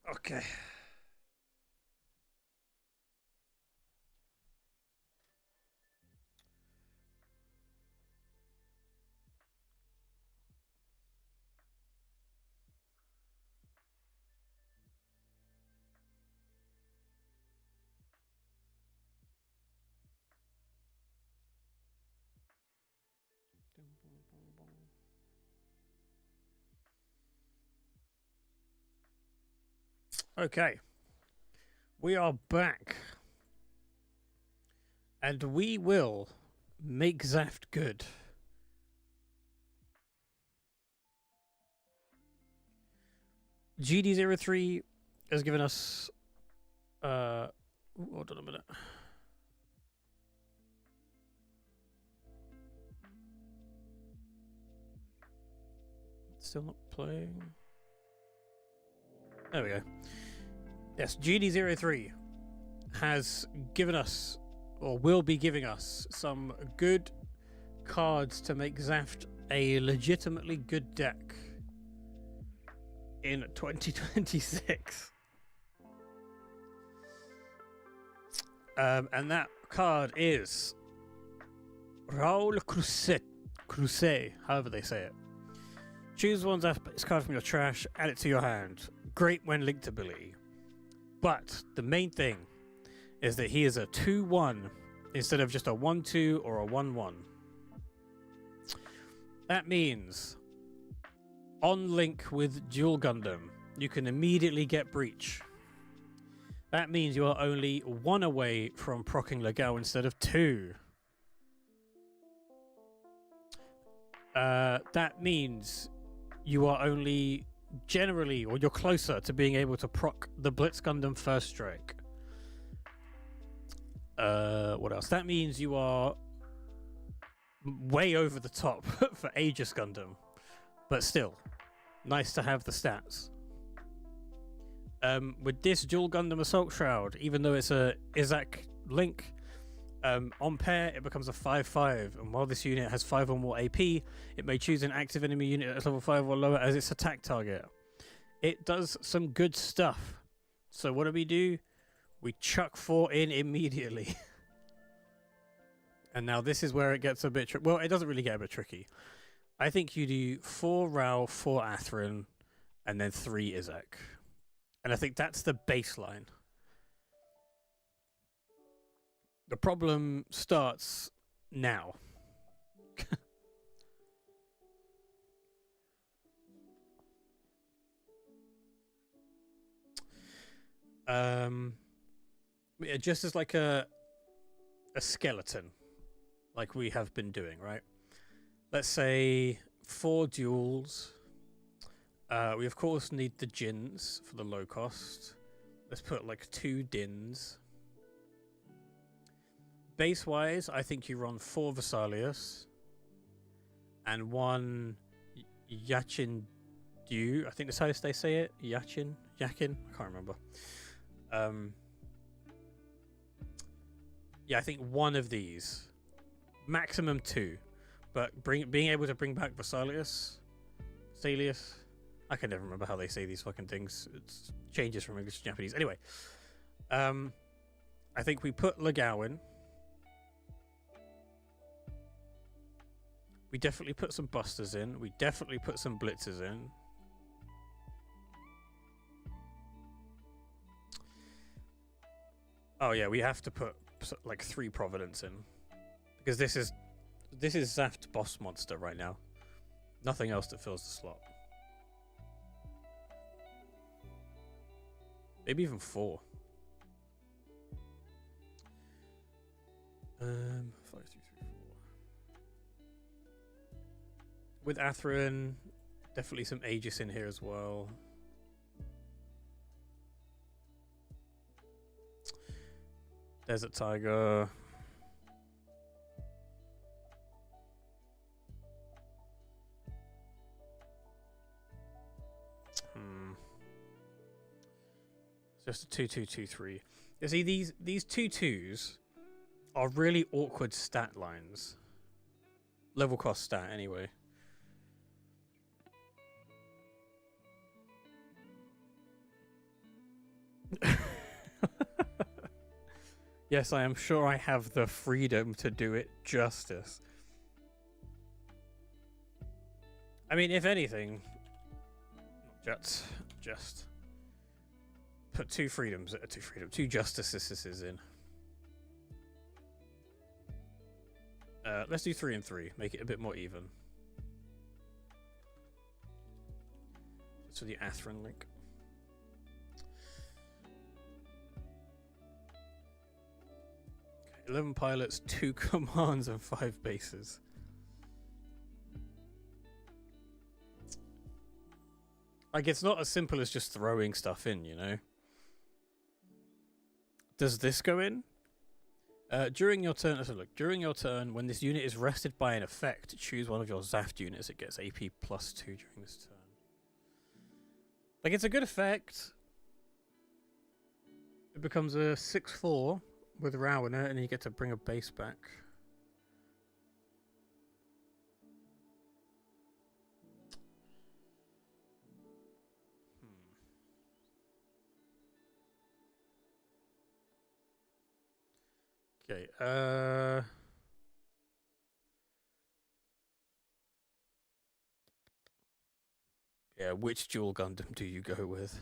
Okay. Okay. We are back. And we will make ZAFT good. GD03 has given us hold on a minute. Still not playing. There we go. Yes, GD03 has given us, or will be giving us, some good cards to make ZAFT a legitimately good deck in 2026. And that card is Raul Crusade, however they say it. Choose one ZAFT card from your trash, add it to your hand. Great when linked ability. But the main thing is that he is a 2-1 instead of just a 1-2 or a 1-1. That means on link with Dual Gundam, you can immediately get Breach. That means you are only 1 away from proccing Legao instead of 2. That means you are only generally, or you're closer to being able to proc the Blitz Gundam First Strike. What else? That means you are way over the top for Aegis Gundam, but still, nice to have the stats. With this Dual Gundam Assault Shroud, even though it's a Izak link, on pair it becomes a 5-5, and while this unit has 5 or more AP, it may choose an active enemy unit at level 5 or lower as its attack target. It does some good stuff. So what do? We chuck 4 in immediately. And now this is where it gets a bit well, it doesn't really get a bit tricky. I think you do 4 Rao, 4 Atherin, and then 3 Izak. And I think that's the baseline. The problem starts now. Just as like a skeleton, like we have been doing, right? Let's say 4 duels. We of course need the Jins for the low cost. Let's put like 2 Dins. Base wise, I think you run 4 Vesalius and 1 Yachin Dew. I think that's how they say it. Yakin. I can't remember. Yeah, I think 1 of these, maximum 2, but being able to bring back Vesalius, I can never remember how they say these fucking things. It changes from English to Japanese. Anyway, I think we put Legao in. We definitely put some Busters in. We definitely put some Blitzers in. Oh yeah, we have to put like 3 Providence in, because this is ZAFT boss monster right now. Nothing else that fills the slot. Maybe even 4. 5, 2, 3, 4. With Atherin, definitely some Aegis in here as well. Desert Tiger. Just a 2-2-2-3. You see, these 2-2s are really awkward stat lines. Level cost stat, anyway. Yes, I am sure I have the freedom to do it justice. I mean, if anything, just put two justices in. Let's do 3 and 3. Make it a bit more even. So the Atherin link. Okay, 11 pilots, 2 commands, and 5 bases. Like, it's not as simple as just throwing stuff in, you know? Does this go in? During your turn, let's have a look. During your turn, when this unit is rested by an effect, choose one of your ZAFT units. It gets AP +2 during this turn. Like, it's a good effect. It becomes a 6/4 with Rao in it, and you get to bring a base back. Okay, yeah, which dual Gundam do you go with?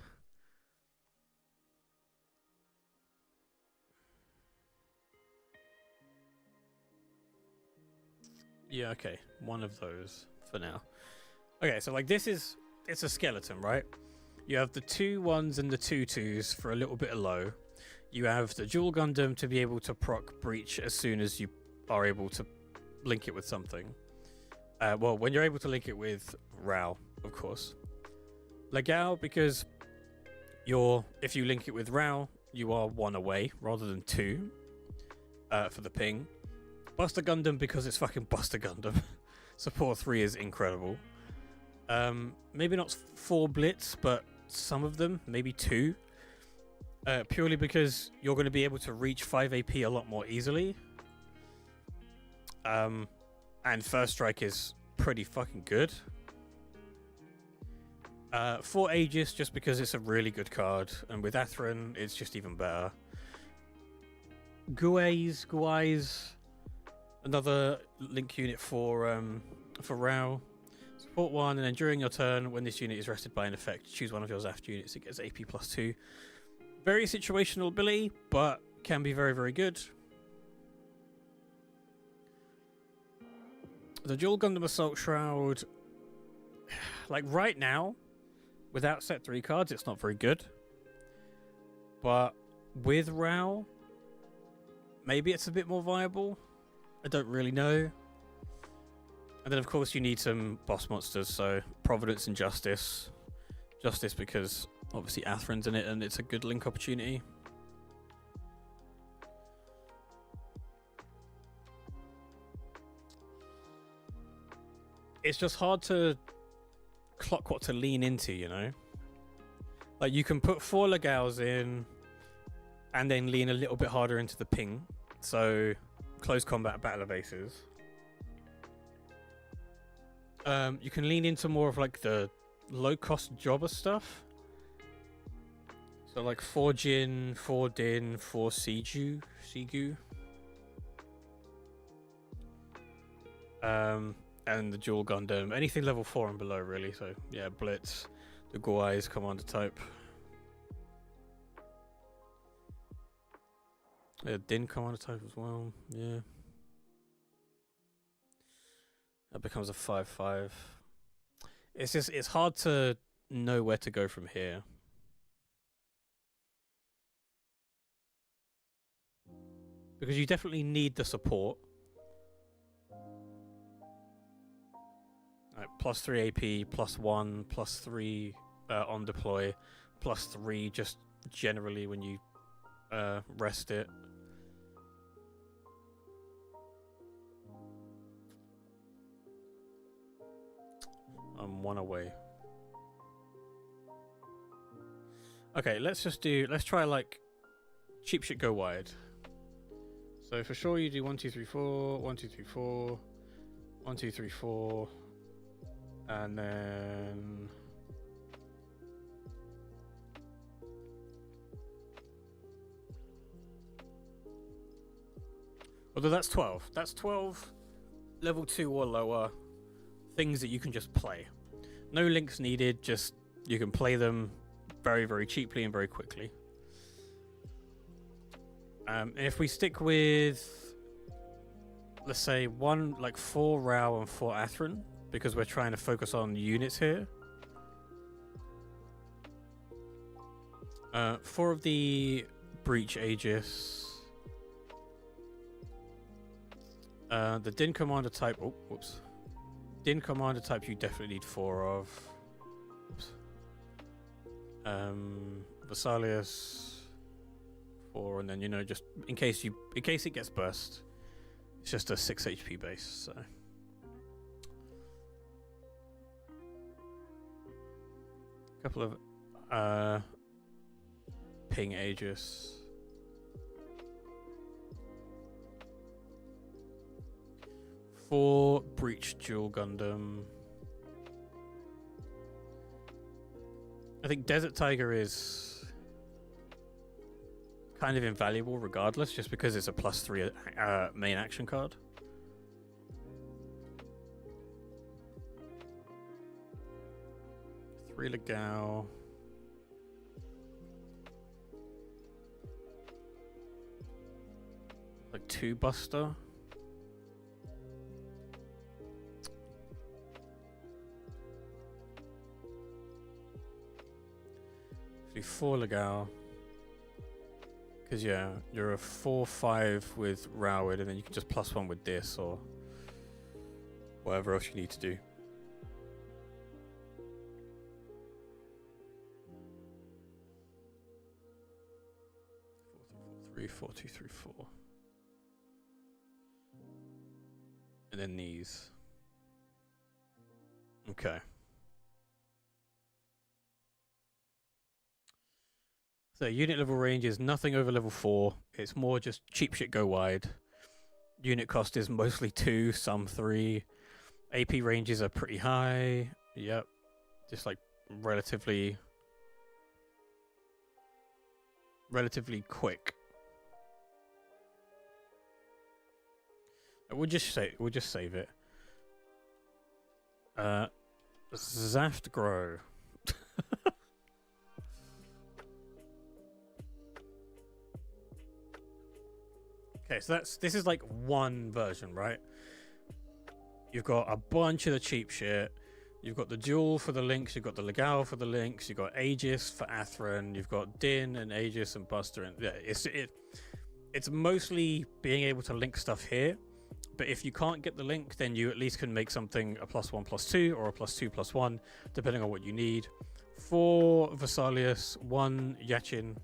Yeah, okay, one of those for now. Okay, so like it's a skeleton, right? You have the 2 1s and the 2 2s for a little bit of low. You have the dual Gundam to be able to proc breach as soon as you are able to link it with something. Well, when you're able to link it with Rao, of course. Legao, because if you link it with Rao, you are 1 away rather than 2 for the ping. Buster Gundam, because it's fucking Buster Gundam. Support 3 is incredible. Maybe not 4 Blitz, but some of them, maybe 2. Purely because you're going to be able to reach 5 AP a lot more easily. And First Strike is pretty fucking good. 4 Aegis, just because it's a really good card. And with Atherin, it's just even better. Guais, another link unit for Rao. Support 1, and then during your turn, when this unit is rested by an effect, choose one of your ZAFT units. It gets AP +2. Very situational ability, but can be very, very good. The dual Gundam Assault Shroud, like right now, without set 3 cards, it's not very good. But with Rao, maybe it's a bit more viable. I don't really know. And then, of course, you need some boss monsters, so Providence and Justice. Justice because, obviously, Atherin's in it, and it's a good link opportunity. It's just hard to clock what to lean into, you know? Like, you can put 4 Legaos in, and then lean a little bit harder into the ping. So, close combat battle of aces. You can lean into more of like the low-cost jobber stuff. So like 4 Jin, 4 Din, 4 Sigu. And the dual Gundam. Anything level 4 and below, really. So yeah, Blitz, the Guais commander type. Yeah, Din commander type as well. Yeah. That becomes a 5/5. It's hard to know where to go from here. Because you definitely need the support. Right, +3 AP, +1, +3 on deploy, +3 just generally when you rest it. I'm 1 away. Okay, let's try like cheap shit go wide. So for sure you do 1 2 3 4, 1 2 3 4, 1 2 3 4, and then Although that's 12. That's 12 level 2 or lower things that you can just play. No links needed, just you can play them very, very cheaply and very quickly. And if we stick with, let's say, 4 Rao and 4 Atherin, because we're trying to focus on units here. 4 of the Breach Aegis. The Din Commander type. Oh, whoops. Din Commander type you definitely need 4 of. Oops. Vesalius 4, and then, you know, just in case it gets burst, it's just a 6 HP base. So a couple of Ping Aegis. 4 Breach Dual Gundam. I think Desert Tiger is kind of invaluable regardless, just because it's a +3 main action card. Three Legao. Like 2 Buster. Do 4 Legao. Because, yeah, you're a 4/5 with Roward, and then you can just +1 with this, or whatever else you need to do. 4-3-4-3, 4-2-3-4. And then these. Okay. So unit level range is nothing over level 4. It's more just cheap shit go wide. Unit cost is mostly 2, some 3. AP ranges are pretty high. Yep. Just like relatively quick. We'll just save it. ZAFT grow. Okay, so this is like one version, right? You've got a bunch of the cheap shit. You've got the Duel for the links, you've got the Legao for the links, you've got Aegis for Atherin, you've got Din and Aegis and Buster, and yeah, it's mostly being able to link stuff here. But if you can't get the link, then you at least can make something a +1/+2 or a +2/+1, depending on what you need. 4 Vesalius, 1 Yakin.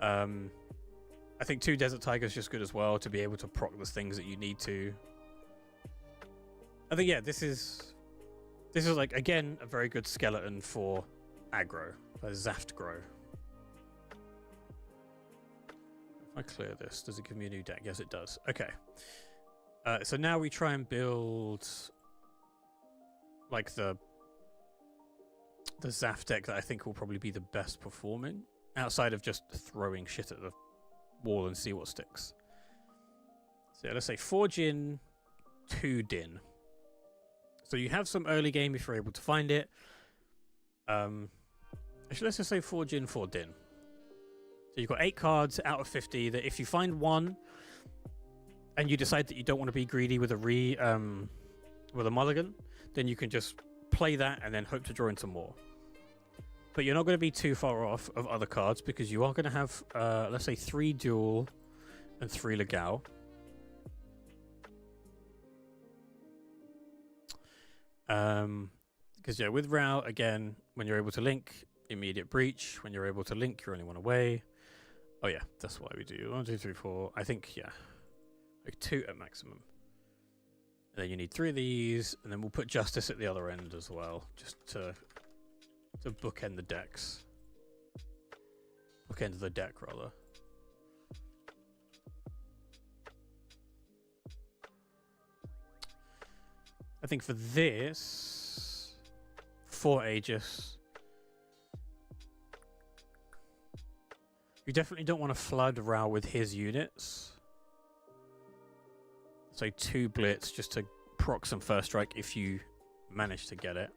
I think 2 Desert Tigers just good as well to be able to proc the things that you need to. I think, yeah, this is like, again, a very good skeleton for aggro, for ZAFT grow. If I clear this, does it give me a new deck? Yes, it does. Okay. So now we try and build like the ZAFT deck that I think will probably be the best performing, outside of just throwing shit at the wall and see what sticks. So yeah, let's say 4 Jin, 2 Din. So you have some early game if you're able to find it. Actually, let's just say 4 Jin, 4 Din. So you've got 8 cards out of 50 that if you find one and you decide that you don't want to be greedy with a mulligan, then you can just play that and then hope to draw into more. But you're not going to be too far off of other cards, because you are going to have, let's say, 3 Duel and 3 Legao. Because, yeah, with Rao, again, when you're able to link, immediate breach. When you're able to link, you're only one away. Oh, yeah, that's why we do 1, 2, 3, 4. I think, yeah, like 2 at maximum. And then you need 3 of these, and then we'll put Justice at the other end as well, just to bookend the decks. Bookend the deck, rather. I think for this, 4 Aegis. You definitely don't want to flood Rao with his units. So 2 blitz just to proc some first strike if you manage to get it.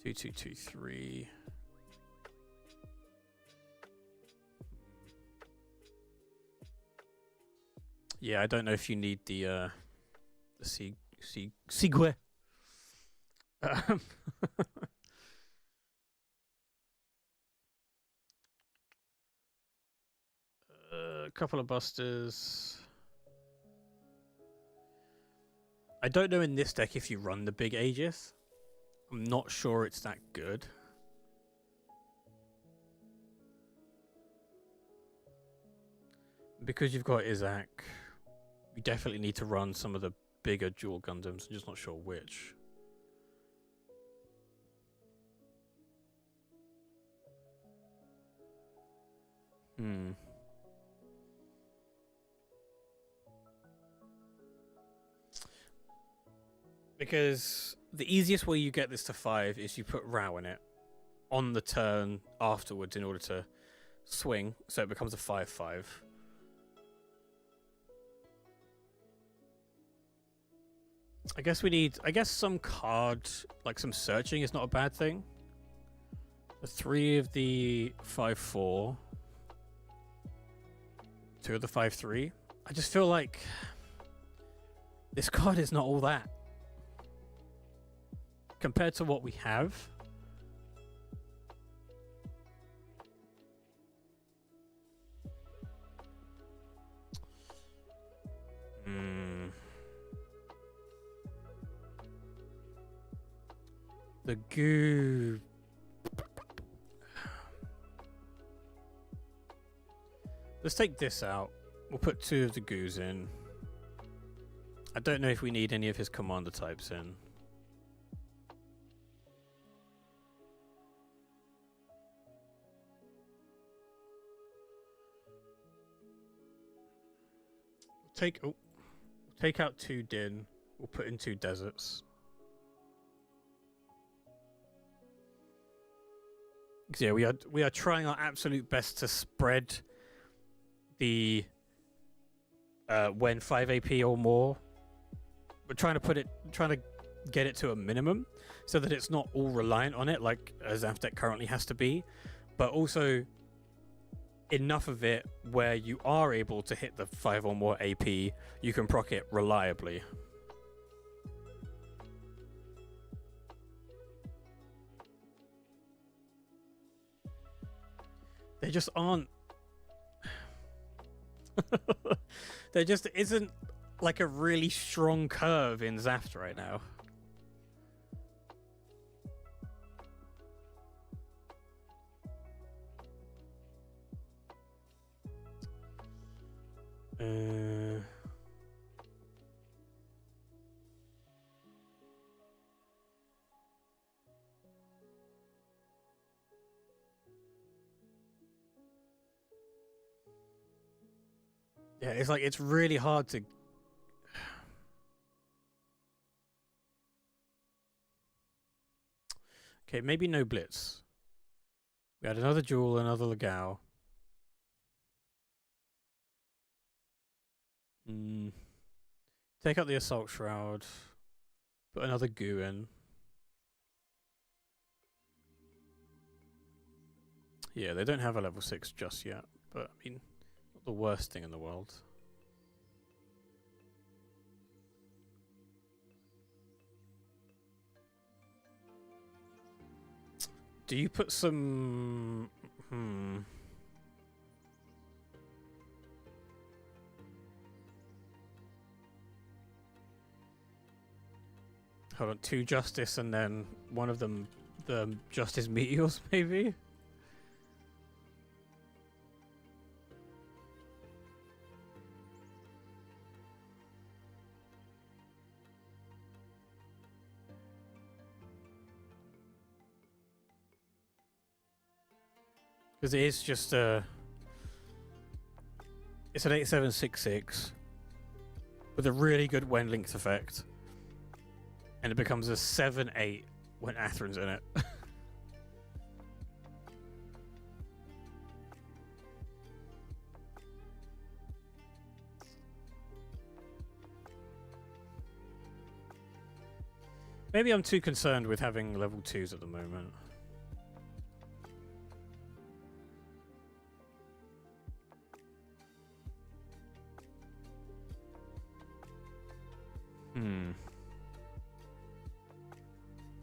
Two, 2, 2, 3. Yeah, I don't know if you need the Sigue. A couple of busters. I don't know in this deck if you run the big Aegis. I'm not sure it's that good. Because you've got Izak, you definitely need to run some of the bigger dual Gundams. I'm just not sure which. Because the easiest way you get this to 5 is you put Rao in it on the turn afterwards in order to swing, so it becomes a 5/5. I guess we need, some card, like some searching is not a bad thing. The 3 of the 5/4. 2 of the 5/3. I just feel like this card is not all that. Compared to what we have. The goo. Let's take this out. We'll put 2 of the goos in. I don't know if we need any of his commander types in. Take out 2 Din. We'll put in 2 deserts. Yeah, we are trying our absolute best to spread the when 5 AP or more. We're trying to get it to a minimum so that it's not all reliant on it like a ZAFT deck currently has to be, but also enough of it where you are able to hit the 5 or more AP, you can proc it reliably. They just aren't. There just isn't like a really strong curve in ZAFT right now. Yeah, it's like it's really hard to. Okay, maybe no blitz. We had another Jewel, another Legao. Take out the Assault Shroud. Put another Goo in. Yeah, they don't have a level 6 just yet, but I mean, not the worst thing in the world. Do you put some... Hold on, 2 Justice and then one of them, the Justice Meteors, maybe? Because it is just a... It's an 8766 with a really good Wen Lynx effect. And it becomes a 7/8 when Atherin's in it. Maybe I'm too concerned with having level 2s at the moment.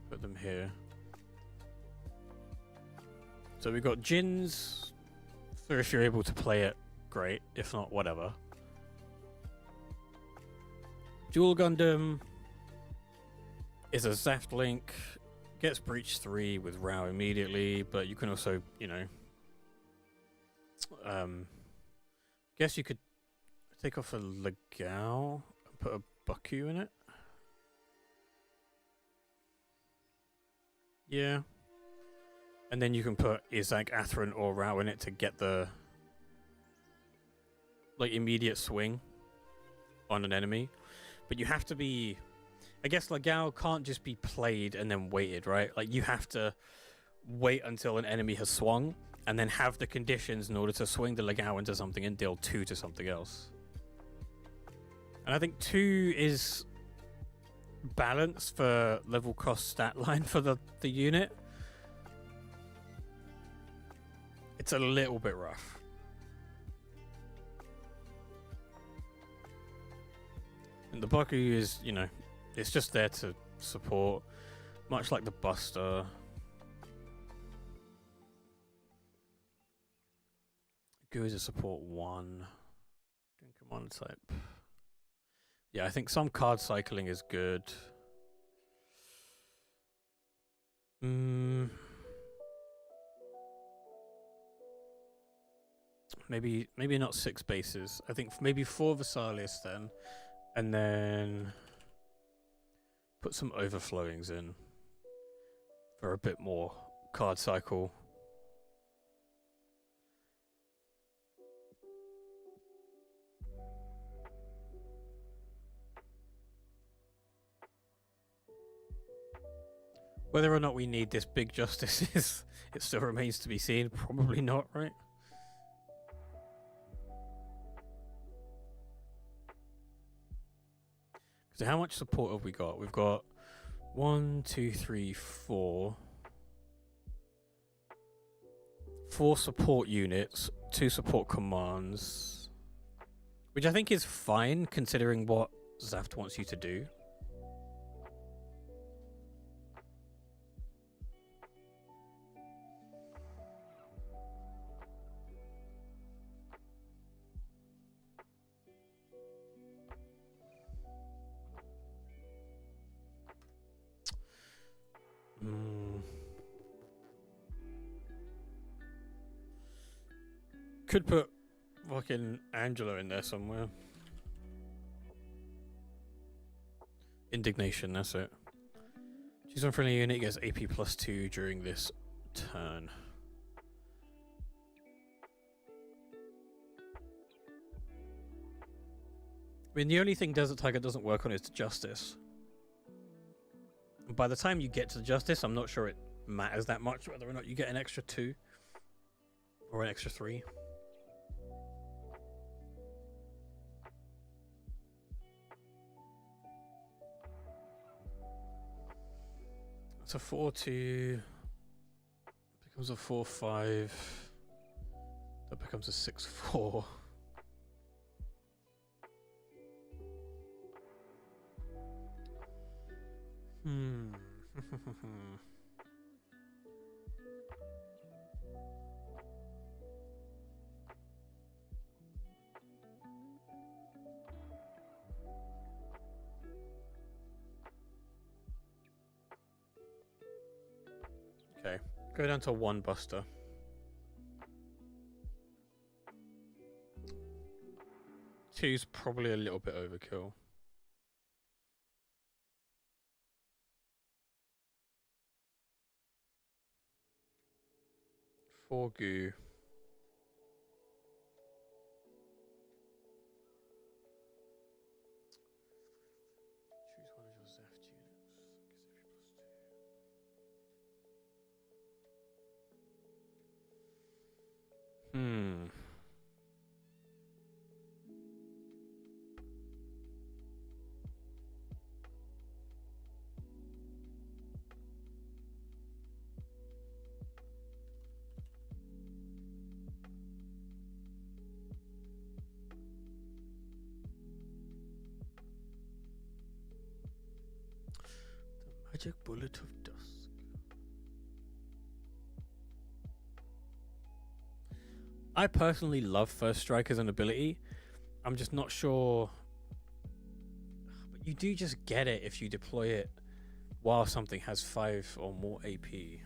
Put them here. So we've got Jins, so if you're able to play it, great. If not, whatever. Dual Gundam is a ZAFT link, gets Breach 3 with Rao immediately, but you can also, you know, guess you could take off a Legao and put a Baku in it. Yeah. And then you can put Izak, Atherin, or Rao in it to get the like immediate swing on an enemy. But you have to be, I guess Legao can't just be played and then waited, right? Like you have to wait until an enemy has swung and then have the conditions in order to swing the Legao into something and deal 2 to something else. And I think 2 is balanced for level cost stat line for the unit. It's a little bit rough. And the Baku is, you know, it's just there to support, much like the Buster. Gu is a support 1. Doing command type. Yeah, I think some card cycling is good. Maybe not 6 bases. I think maybe 4 Vesalius then. And then put some overflowings in for a bit more card cycle. Whether or not we need this big justice is, it still remains to be seen. Probably not, right? So how much support have we got? We've got 1, 2, 3, 4. 4 support units, 2 support commands, which I think is fine considering what ZAFT wants you to do. Could put fucking Angela in there somewhere. Indignation, that's it. Choose one friendly unit, gets AP +2 during this turn. I mean, the only thing Desert Tiger doesn't work on is Justice. By the time you get to Justice, I'm not sure it matters that much whether or not you get an extra 2 or an extra 3. It's a 4-2. Becomes a 4-5. That becomes a 6-4. Okay, go down to 1 Buster. Two's probably a little bit overkill. For Goo. Choose one of your ZAFT units. Magic Bullet of Dusk. I personally love First Strike as an ability. I'm just not sure. But you do just get it if you deploy it while something has 5 or more AP.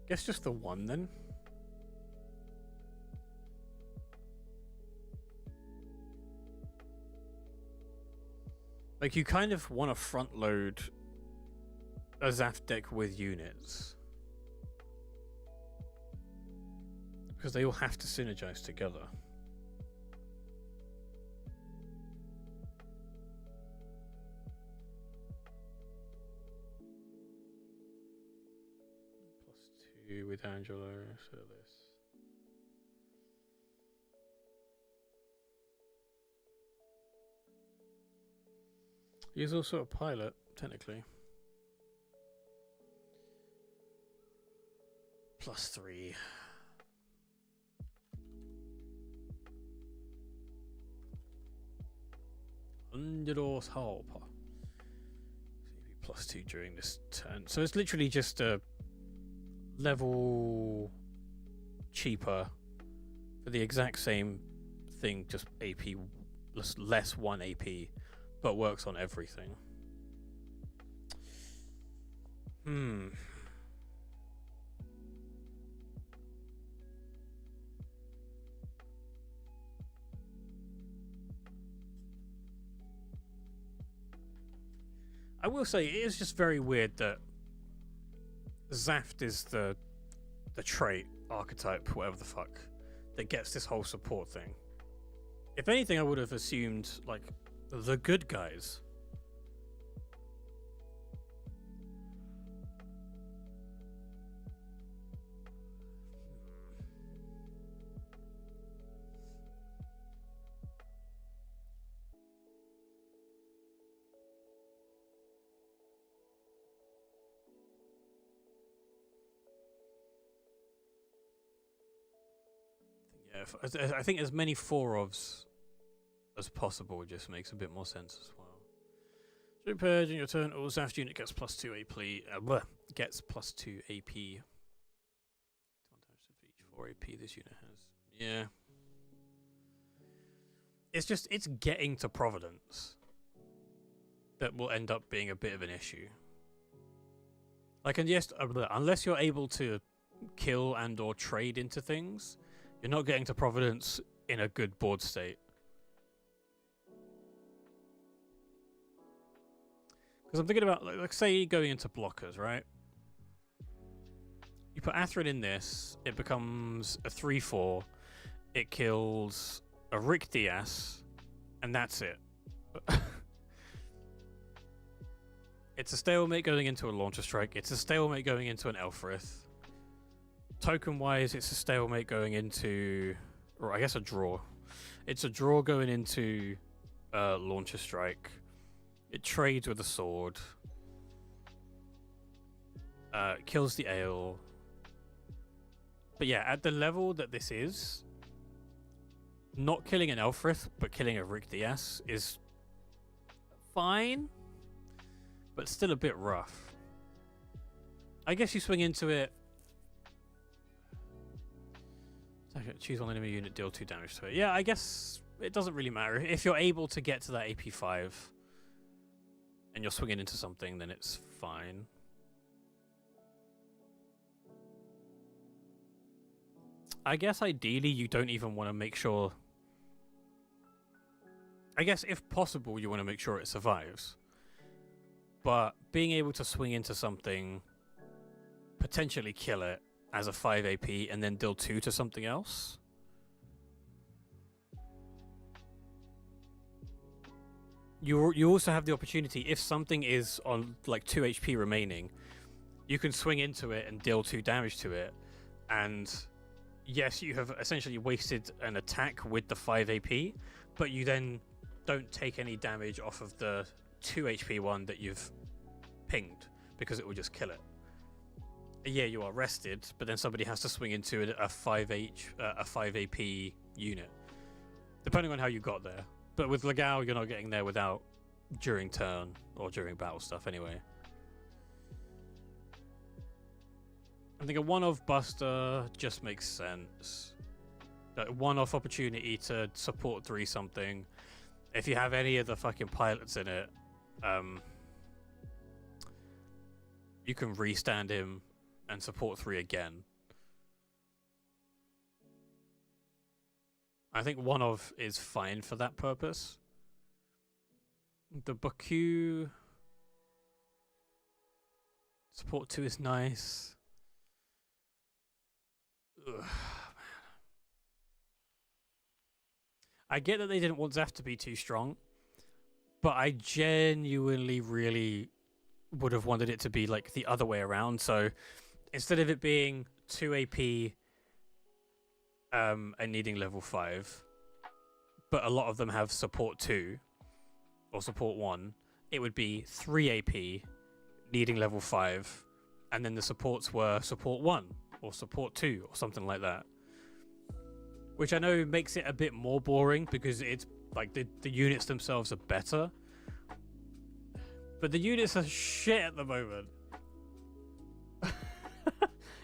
Guess just the one then. Like, you kind of want to front load a ZAFT deck with units, because they all have to synergize together. +2 with Angelo, so this. He's also a pilot, technically. +3. Underdoors Harper. +2 during this turn. So it's literally just a level cheaper for the exact same thing, just AP less 1 AP, but works on everything. I will say it is just very weird that ZAFT is the trait, archetype, whatever the fuck, that gets this whole support thing. If anything, I would have assumed, like, the good guys. I think as many 4-ofs as possible just makes a bit more sense as well. Shoot purge in your turn, all ZAFT unit gets +2 AP. Gets +2 AP. 1 damage to each 4 AP this unit has. Yeah. It's getting to Providence that will end up being a bit of an issue. Like, and yes, unless you're able to kill and or trade into things, you're not getting to Providence in a good board state. Because I'm thinking about, like, say, going into blockers, right? You put Atherin in this, it becomes a 3/4. It kills a Rick Diaz, and that's it. It's a stalemate going into a launcher strike. It's a stalemate going into an Elfrith. Token-wise, it's a stalemate going into, or I guess a draw. It's a draw going into launcher strike. It trades with a sword. Kills the ale. But yeah, at the level that this is, not killing an Elfrith, but killing a Rick Diaz is fine, but still a bit rough. I guess you swing into it. Choose one enemy unit, deal 2 damage to it. Yeah, I guess it doesn't really matter. If you're able to get to that AP5 and you're swinging into something, then it's fine. I guess ideally you don't even want to make sure... I guess if possible you want to make sure it survives. But being able to swing into something, potentially kill it, as a 5 AP and then deal 2 to something else. You also have the opportunity, if something is on like 2 HP remaining, you can swing into it and deal 2 damage to it. And yes, you have essentially wasted an attack with the 5 AP, but you then don't take any damage off of the 2 HP one that you've pinged, because it will just kill it. Yeah, you are rested, but then somebody has to swing into a 5 AP unit, depending on how you got there. But with Legao, you're not getting there without during turn or during battle stuff anyway. I think a one-off Buster just makes sense. Like one-off opportunity to support 3 something. If you have any of the fucking pilots in it, you can restand him and support 3 again. I think one-off is fine for that purpose. The Baku support 2 is nice. Ugh, man. I get that they didn't want ZAFT to be too strong, but I genuinely really would have wanted it to be like the other way around. So instead of it being 2 AP and needing level 5, but a lot of them have support 2 or support 1, it would be 3 AP needing level 5, and then the supports were support 1 or support 2 or something like that. Which I know makes it a bit more boring because it's like the units themselves are better. But the units are shit at the moment.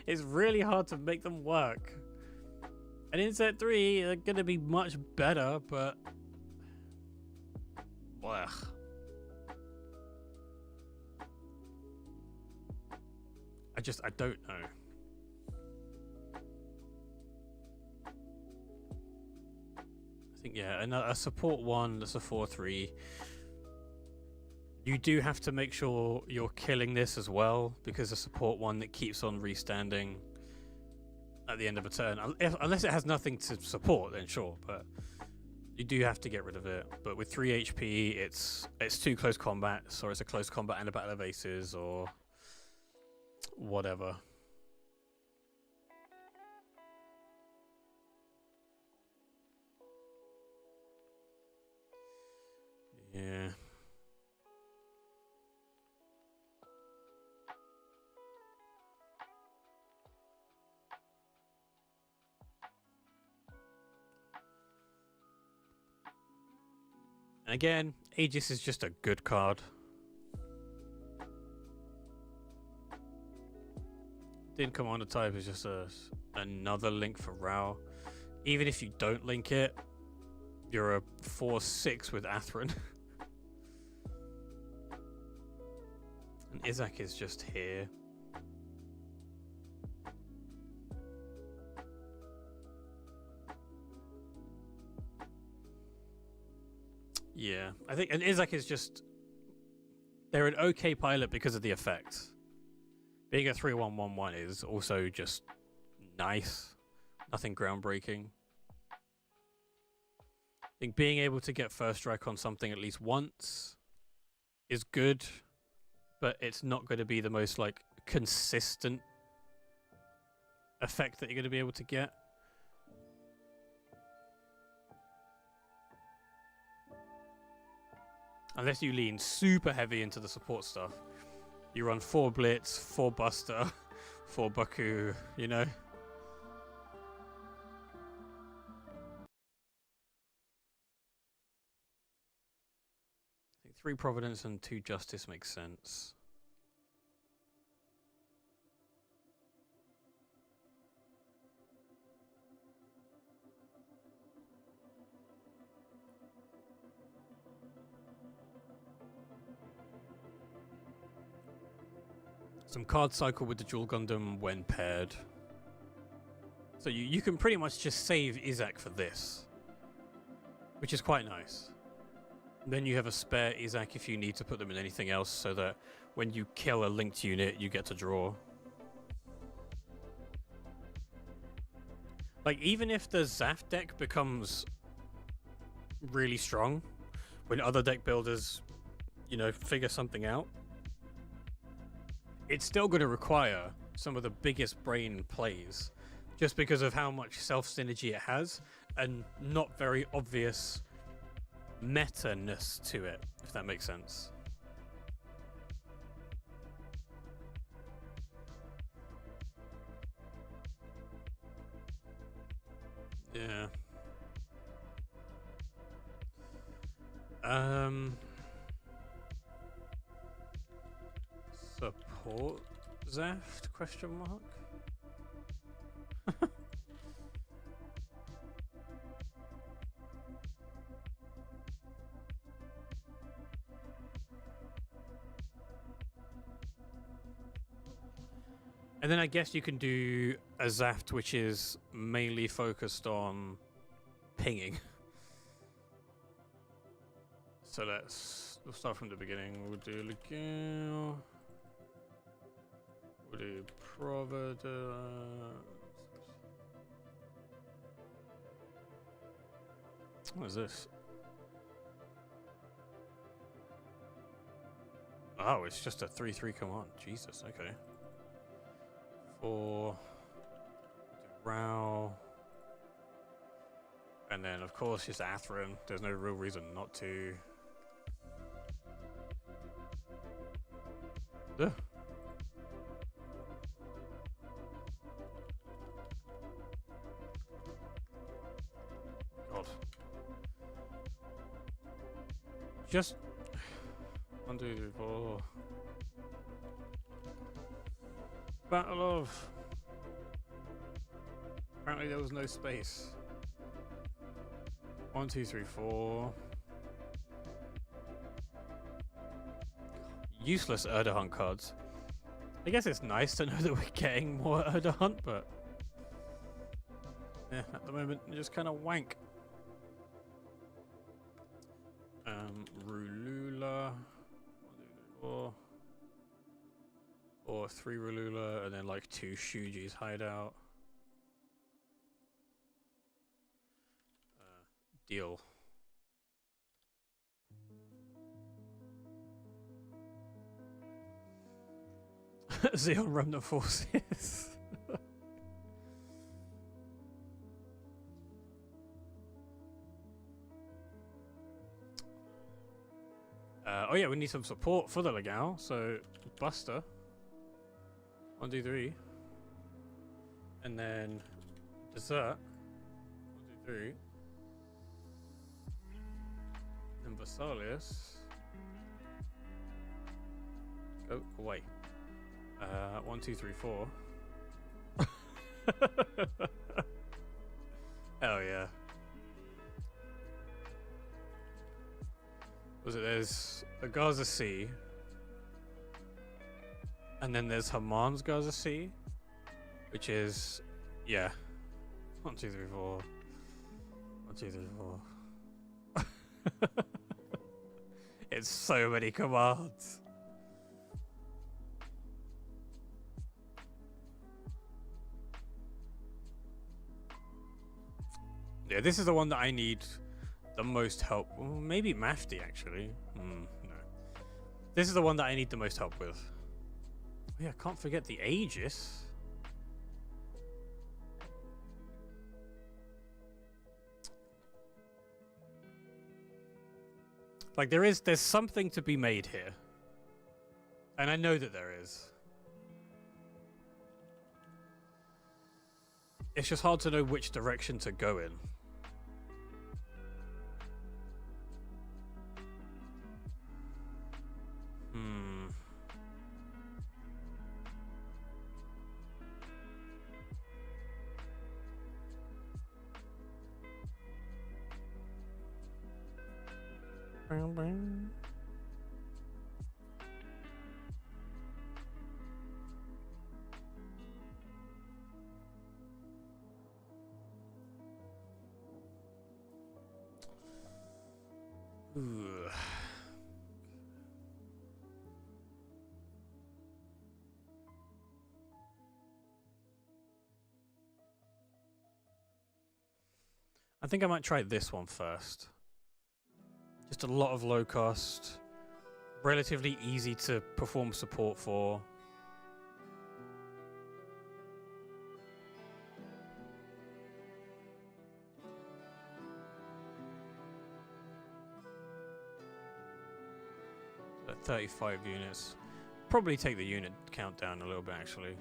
It's really hard to make them work. And in set 3, they're going to be much better, but... Ugh. I don't know. I think, yeah, a support 1 that's a 4-3. You do have to make sure you're killing this as well, because a support 1 that keeps on restanding at the end of a turn, unless it has nothing to support, then sure, but you do have to get rid of it. But with 3 HP, it's 2 close combats, or it's a close combat and a battle of aces, or whatever. Yeah. And again, Aegis is just a good card. Din Commander type is just another link for Rao. Even if you don't link it, you're a 4-6 with Atherin. And Izak is just here. Yeah, I think, and Izak is just, they're an okay pilot because of the effect. Being a 3-1-1-1 is also just nice, nothing groundbreaking. I think being able to get first strike on something at least once is good, but it's not going to be the most like consistent effect that you're going to be able to get. Unless you lean super heavy into the support stuff. You run 4 Blitz, 4 Buster, 4 Baku, you know? I think 3 Providence and 2 Justice makes sense. Some card cycle with the Dual Gundam when paired. So you can pretty much just save Izak for this, which is quite nice. Then you have a spare Izak if you need to put them in anything else, so that when you kill a linked unit, you get to draw. Like, even if the ZAFT deck becomes really strong, when other deck builders, you know, figure something out, it's still going to require some of the biggest brain plays, just because of how much self-synergy it has, and not very obvious meta-ness to it, if that makes sense. Yeah. Support ZAFT question mark? And then I guess you can do a ZAFT which is mainly focused on pinging. So we'll start from the beginning. We'll do Legal. We'll do Providence. What is this? Oh, it's just a 3-3 command. Jesus, okay. For Row. And then, of course, just Atherin. There's no real reason not to. Ugh. God. Just 1, 2, 3, 4. Battle of. Apparently there was no space. 1, 2, 3, 4. Useless Urda Hunt cards. I guess it's nice to know that we're getting more Urda Hunt, but yeah, at the moment, just kind of wank. Rulula. 1, 2, 3, 4. Or 3 Rulula, and then like 2 Shuji's hideout. Deal. Xeon Remnant Forces. Oh yeah, we need some support for the Legal, so Buster. 1, 2, 3. And then Dessert. 1, 2, 3. And Vesalius. Go away. 1, 2, 3, 4. Hell yeah. Was it? There's a Gaza Sea. And then there's Haman's Gaza Sea. Which is, yeah. 1, 2, 3, 4. 1, 2, 3, 4. It's so many commands. Yeah, this is the one that I need the most help. Well, maybe Mafti, actually. No. This is the one that I need the most help with. Oh, yeah, I can't forget the Aegis. Like, there's something to be made here. And I know that there is. It's just hard to know which direction to go in. I think I might try this one first. Just a lot of low cost, relatively easy to perform support for. 35 units. Probably take the unit count down a little bit, actually.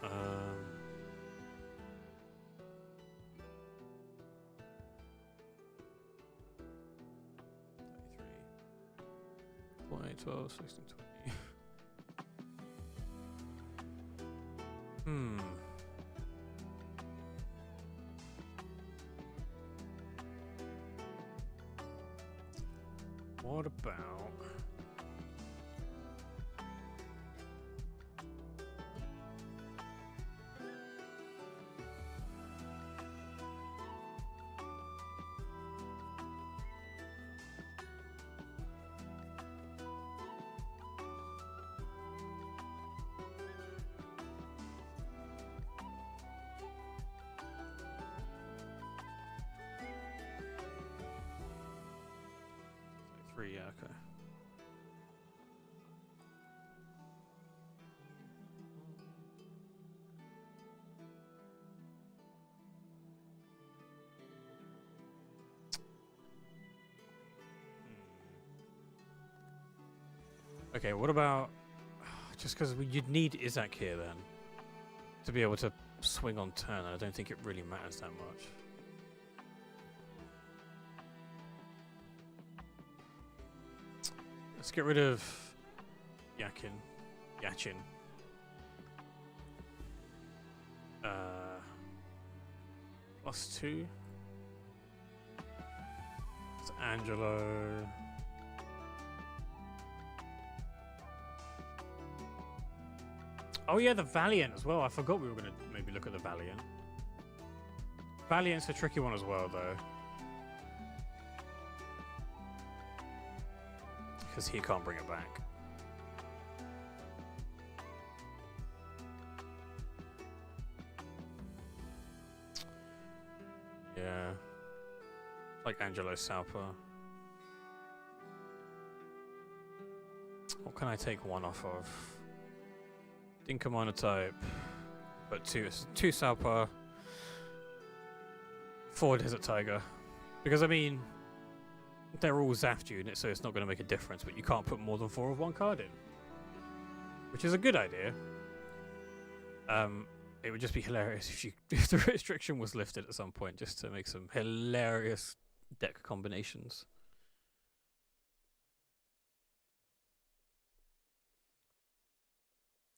Um, 33, 12, 16, 20. What about... Three, yeah, okay. Okay, what about... Just because you'd need Izak here then to be able to swing on turn, I don't think it really matters that much. Let's get rid of Yachin. +2. It's Angelo. Oh yeah, the Valiant as well. I forgot we were going to maybe look at the Valiant. Valiant's a tricky one as well, though. Because he can't bring it back. Yeah. Like Angelo Salpa. What can I take one off of? Dinka Monotype. But two Salpa. 4 Desert Tiger. Because I mean, they're all ZAFT units, so it's not going to make a difference, but you can't put more than 4 of one card in. Which is a good idea. It would just be hilarious if the restriction was lifted at some point, just to make some hilarious deck combinations.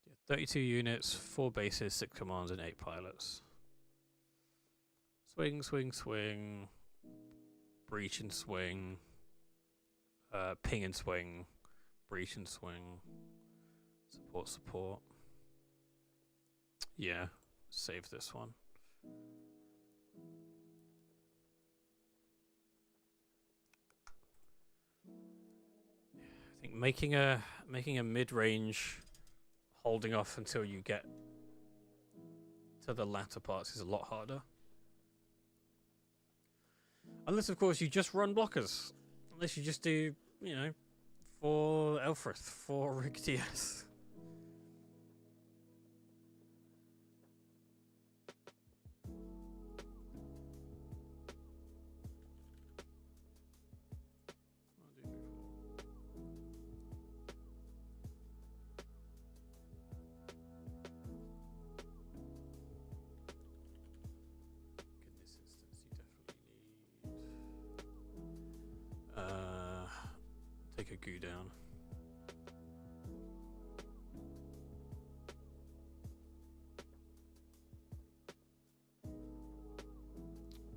Yeah, 32 units, 4 bases, 6 commands, and 8 pilots. Swing, swing, swing. Breach and swing. Ping and swing. Breach and swing. Support, support. Yeah, save this one. I think making a mid-range, holding off until you get to the latter parts is a lot harder. Unless, of course, you just run blockers. Unless you just do, you know, 4 Elfrith, 4 Rig TS. Take a goo down.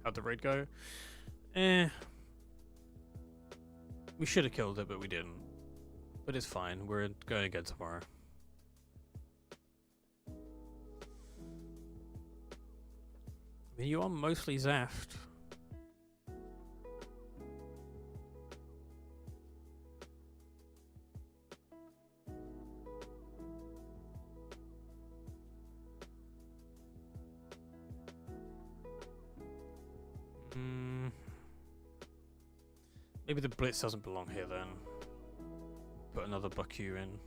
How'd the raid go? We should have killed it, but we didn't. But it's fine. We're going again tomorrow. I mean, you are mostly ZAFT. Maybe the Blitz doesn't belong here then. Put another Bucku in.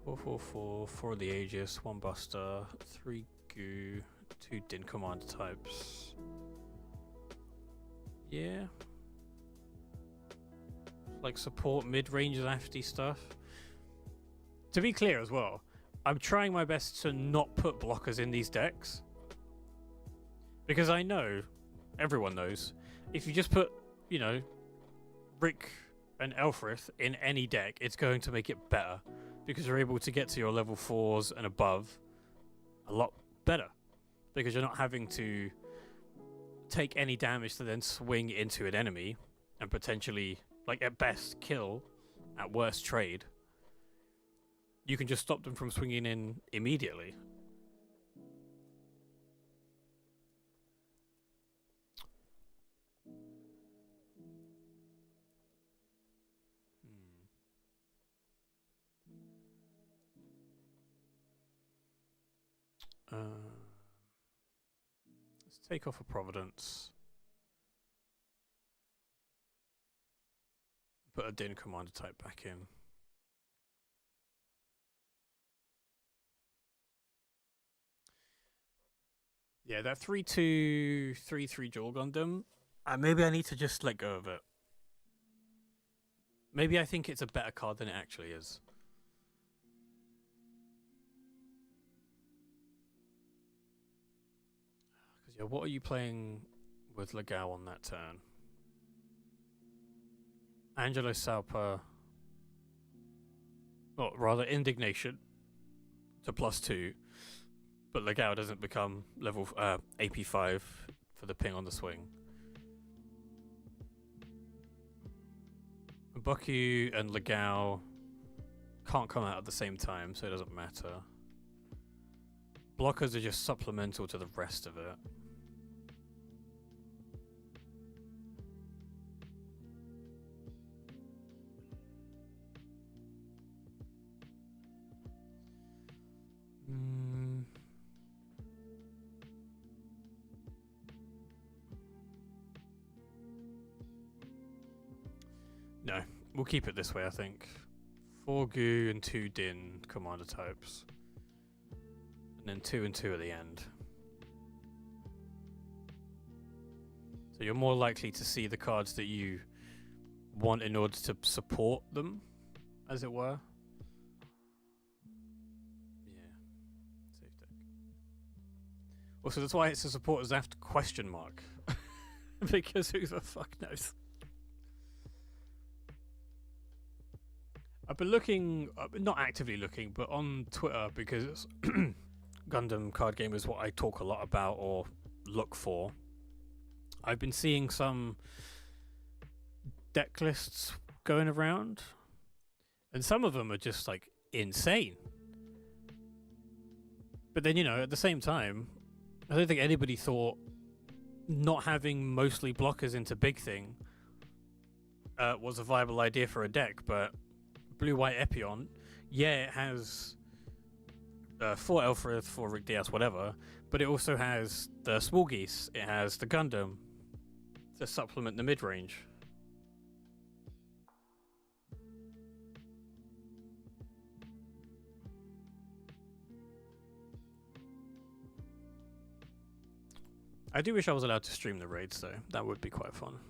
4/4/4, 4 of the Aegis, 1 Buster, 3 Goo, 2 Din Commander types. Yeah. Like support mid-range ZAFT stuff. To be clear as well, I'm trying my best to not put blockers in these decks. Because I know, everyone knows, if you just put, you know, Rick and Elfrith in any deck, it's going to make it better. Because you're able to get to your level 4s and above a lot better. Because you're not having to take any damage to then swing into an enemy and potentially, like, at best kill, at worst trade. You can just stop them from swinging in immediately. Let's take off a Providence. Put a Din commander type back in. Yeah, that 3/2, 3/3 dual Gundam. Maybe I need to just let go of it. Maybe I think it's a better card than it actually is. Because, yeah, what are you playing with Legao on that turn? Angelo Salpa. Well, rather Indignation to +2. But Legao doesn't become level AP5 for the ping on the swing. Baku and Legao can't come out at the same time, so it doesn't matter. Blockers are just supplemental to the rest of it. No, we'll keep it this way, I think. 4 Gu and 2 Din commander types. And then 2 and 2 at the end. So you're more likely to see the cards that you want in order to support them, as it were. Yeah. Safe deck. Also, that's why it's a support ZAFT question mark. Because who the fuck knows? I've been looking, not actively looking, but on Twitter, because Gundam card game is what I talk a lot about or look for. I've been seeing some deck lists going around, and some of them are just like insane. But then, you know, at the same time, I don't think anybody thought not having mostly blockers into Big Thing was a viable idea for a deck, but Blue-White Epion, yeah, it has 4 Elfrith, 4 Rick Diaz, whatever, but it also has the Small Geese, it has the Gundam to supplement the mid-range. I do wish I was allowed to stream the raids, though. That would be quite fun.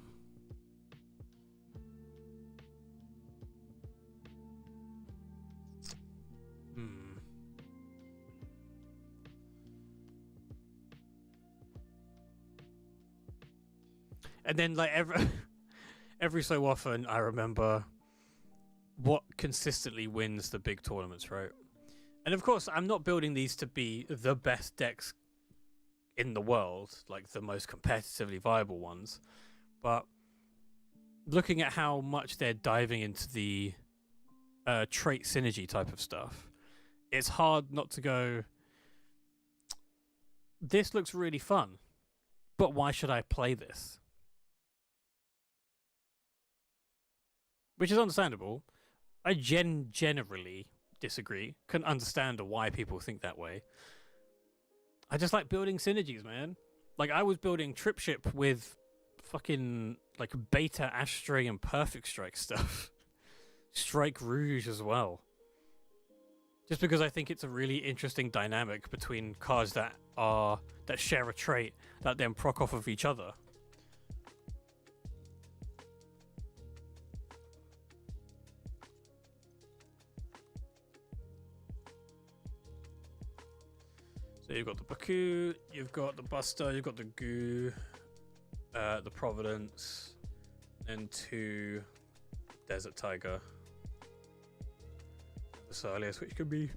And then, like, every so often, I remember what consistently wins the big tournaments, right? And of course, I'm not building these to be the best decks in the world, like the most competitively viable ones. But looking at how much they're diving into the trait synergy type of stuff, it's hard not to go, this looks really fun, but why should I play this? Which is understandable. I generally disagree. Can understand why people think that way. I just like building synergies, man. Like, I was building Trip Ship with fucking, like, Beta, Ashtray, and Perfect Strike stuff. Strike Rouge as well. Just because I think it's a really interesting dynamic between cards that share a trait that then proc off of each other. So you've got the Baku, you've got the Buster, you've got the Goo, the Providence, and 2 Desert Tiger. The Salius, which could be,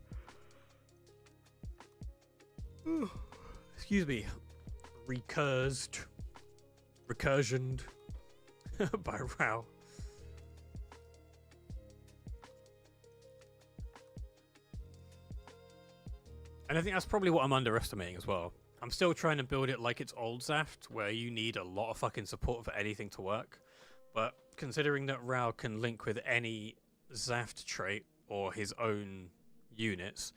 excuse me, recursioned by Rao. And I think that's probably what I'm underestimating as well. I'm still trying to build it like it's old ZAFT, where you need a lot of fucking support for anything to work. But considering that Rao can link with any ZAFT trait or his own units,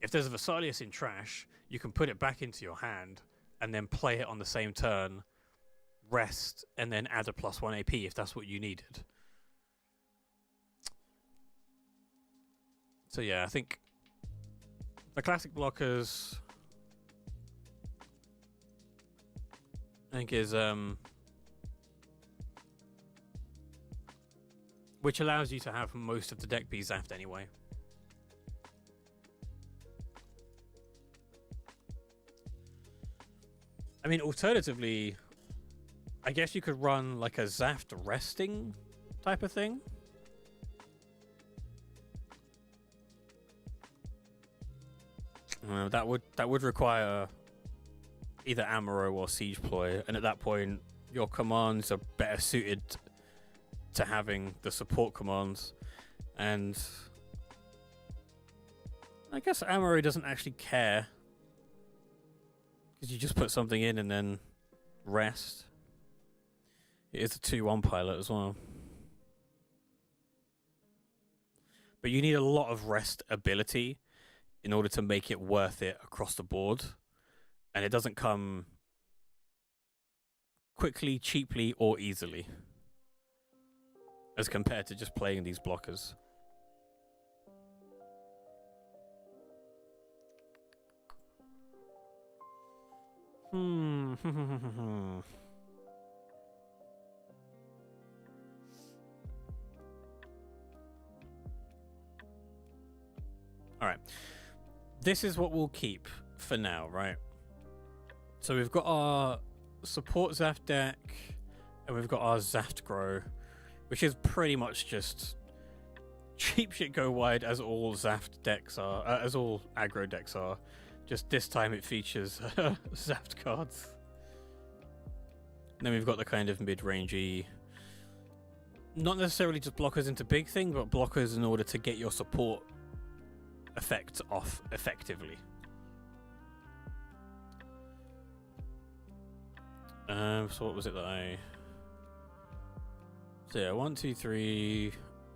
if there's a Vesalius in trash, you can put it back into your hand and then play it on the same turn, rest, and then add a +1 AP if that's what you needed. So yeah, I think the classic blockers, I think, is which allows you to have most of the deck be ZAFT anyway. I mean, alternatively, I guess you could run like a ZAFT resting type of thing. That would require either Amaro or Siege Ploy, and at that point, your commands are better suited to having the support commands. And I guess Amaro doesn't actually care, because you just put something in and then rest. It is a 2-1 pilot as well. But you need a lot of rest ability in order to make it worth it across the board. And it doesn't come quickly, cheaply, or easily, as compared to just playing these blockers. Alright. This is what we'll keep for now, right? So we've got our support ZAFT deck, and we've got our ZAFT grow, which is pretty much just cheap shit go wide, as all ZAFT decks are, as all aggro decks are. Just this time it features ZAFT cards. And then we've got the kind of mid-rangey, not necessarily just blockers into big thing, but blockers in order to get your support effect off effectively. So what was it that I... So yeah, 1, 2, 3,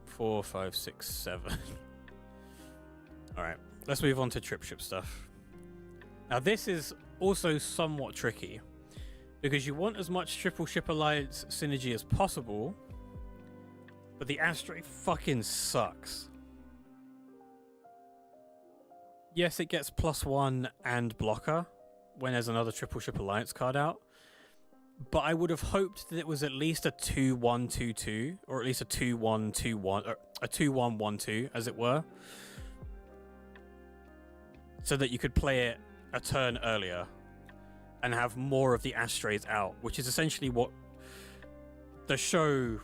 4, 5, 6, 7. Alright, let's move on to trip ship stuff. Now this is also somewhat tricky, because you want as much triple ship alliance synergy as possible, but the Astray fucking sucks. Yes, it gets +1 and blocker when there's another triple ship alliance card out, but I would have hoped that it was at least a 2-1-2-2, or at least a 2-1-2-1, or a 2-1-1-2, as it were, so that you could play it a turn earlier and have more of the Astrays out, which is essentially what the show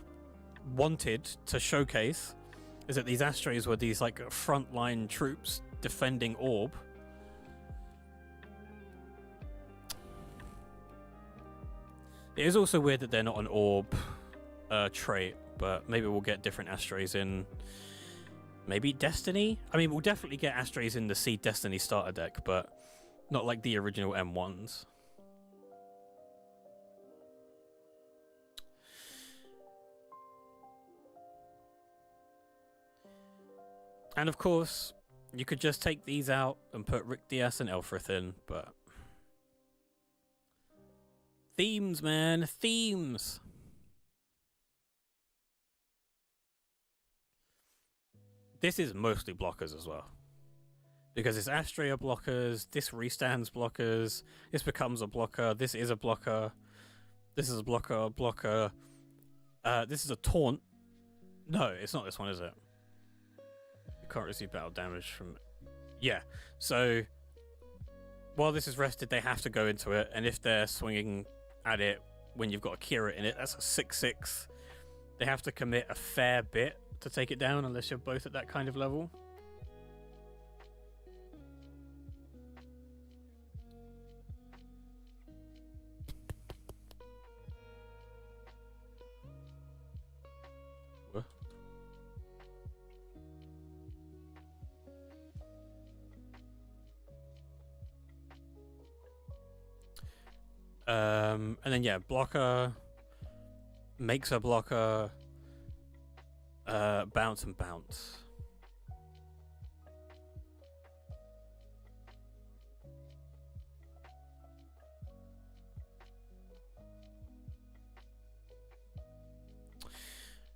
wanted to showcase, is that these Astrays were these like frontline troops defending Orb. It is also weird that they're not an Orb trait, but maybe we'll get different Astrays in maybe Destiny? I mean, we'll definitely get Astrays in the Seed Destiny starter deck, but not like the original M1s. And of course, you could just take these out and put Rick Diaz and Elfrith in, but... Themes, man. Themes! This is mostly blockers as well. Because it's Astrea blockers, this restands blockers, this becomes a blocker, this is a blocker, this is a blocker, this is a taunt. No, it's not this one, is it? You can't receive battle damage from... Yeah, so while this is rested, they have to go into it, and if they're swinging at it when you've got a Kira in it, that's a 6/6. They have to commit a fair bit to take it down, unless you're both at that kind of level. What? And then yeah, blocker makes a blocker bounce and bounce.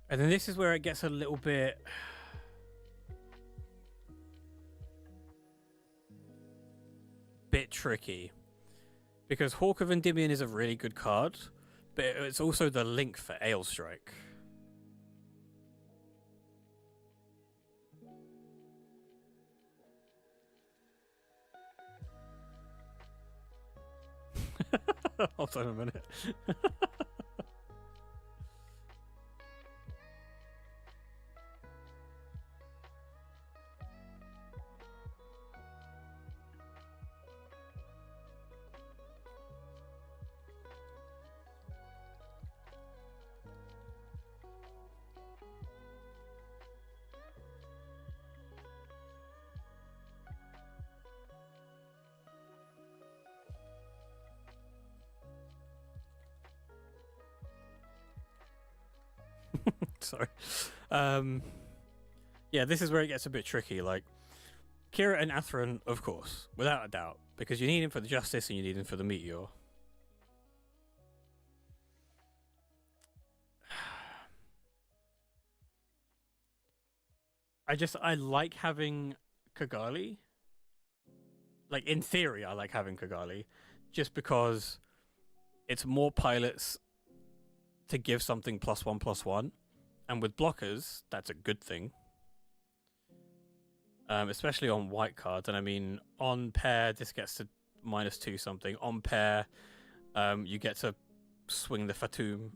And then this is where it gets a little bit tricky, because Hawk of Endymion is a really good card, but it's also the link for Ailstrike. Hold on a minute. Sorry. Yeah, this is where it gets a bit tricky. Like, Kira and Atheron, of course, without a doubt, because you need him for the Justice and you need him for the Meteor. I like having Kigali. Like, in theory, I like having Kigali, just because it's more pilots to give something +1/+1. And with blockers, that's a good thing. Especially on white cards. And I mean, on pair, this gets to -2 something. On pair, you get to swing the Fatum